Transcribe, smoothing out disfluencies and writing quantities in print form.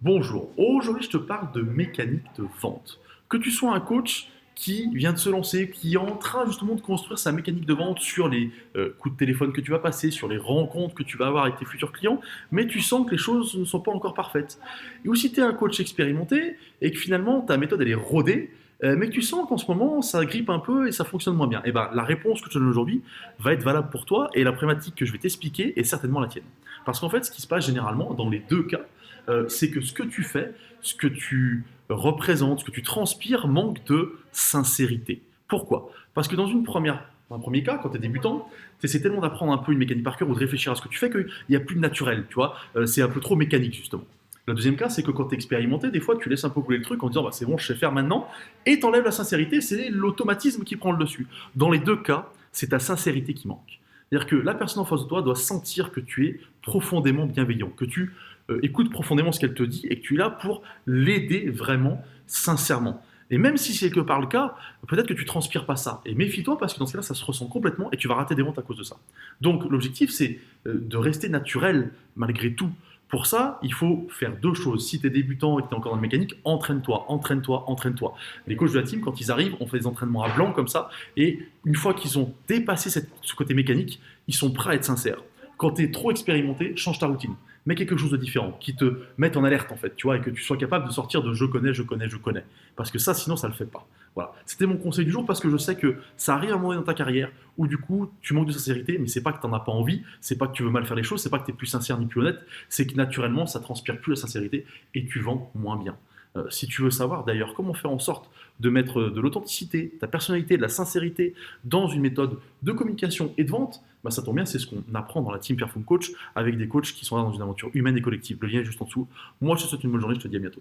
Bonjour, aujourd'hui je te parle de mécanique de vente. Que tu sois un coach qui vient de se lancer, qui est en train justement de construire sa mécanique de vente sur les coups de téléphone que tu vas passer, sur les rencontres que tu vas avoir avec tes futurs clients, mais tu sens que les choses ne sont pas encore parfaites. Et aussi tu es un coach expérimenté et que finalement ta méthode elle est rodée, mais que tu sens qu'en ce moment ça grippe un peu et ça fonctionne moins bien. Et ben la réponse que je te donne aujourd'hui va être valable pour toi et la problématique que je vais t'expliquer est certainement la tienne. Parce qu'en fait ce qui se passe généralement dans les deux cas, c'est que ce que tu fais, ce que tu représentes, ce que tu transpires manque de sincérité. Pourquoi? Parce que dans un premier cas, quand tu es débutant, tu essaies tellement d'apprendre un peu une mécanique par cœur ou de réfléchir à ce que tu fais qu'il n'y a plus de naturel, tu vois. C'est un peu trop mécanique, justement. Le deuxième cas, c'est que quand tu es expérimenté, des fois, tu laisses un peu couler le truc en disant bah, c'est bon, je sais faire maintenant, et t'enlèves la sincérité, c'est l'automatisme qui prend le dessus. Dans les deux cas, c'est ta sincérité qui manque. C'est-à-dire que la personne en face de toi doit sentir que tu es profondément bienveillant, que tu écoutes profondément ce qu'elle te dit et que tu es là pour l'aider vraiment, sincèrement. Et même si c'est quelque part le cas, peut-être que tu transpires pas ça. Et méfie-toi parce que dans ce cas-là, ça se ressent complètement et tu vas rater des ventes à cause de ça. Donc l'objectif, c'est de rester naturel malgré tout. Pour ça, il faut faire deux choses. Si tu es débutant et que tu es encore dans la mécanique, entraîne-toi, entraîne-toi, entraîne-toi. Les coachs de la team, quand ils arrivent, on fait des entraînements à blanc comme ça. Et une fois qu'ils ont dépassé ce côté mécanique, ils sont prêts à être sincères. Quand tu es trop expérimenté, change ta routine. Mets quelque chose de différent, qui te mette en alerte en fait, tu vois, et que tu sois capable de sortir de je connais, je connais, je connais. Parce que ça, sinon, ça ne le fait pas. Voilà. C'était mon conseil du jour parce que je sais que ça arrive à un moment donné dans ta carrière où du coup tu manques de sincérité, mais c'est pas que tu n'en as pas envie, c'est pas que tu veux mal faire les choses, c'est pas que tu es plus sincère ni plus honnête, c'est que naturellement ça transpire plus la sincérité et tu vends moins bien. Si tu veux savoir d'ailleurs comment faire en sorte de mettre de l'authenticité, ta personnalité, de la sincérité dans une méthode de communication et de vente, bah ça tombe bien, c'est ce qu'on apprend dans la team Perform Coach avec des coachs qui sont là dans une aventure humaine et collective. Le lien est juste en dessous. Moi, je te souhaite une bonne journée, je te dis à bientôt.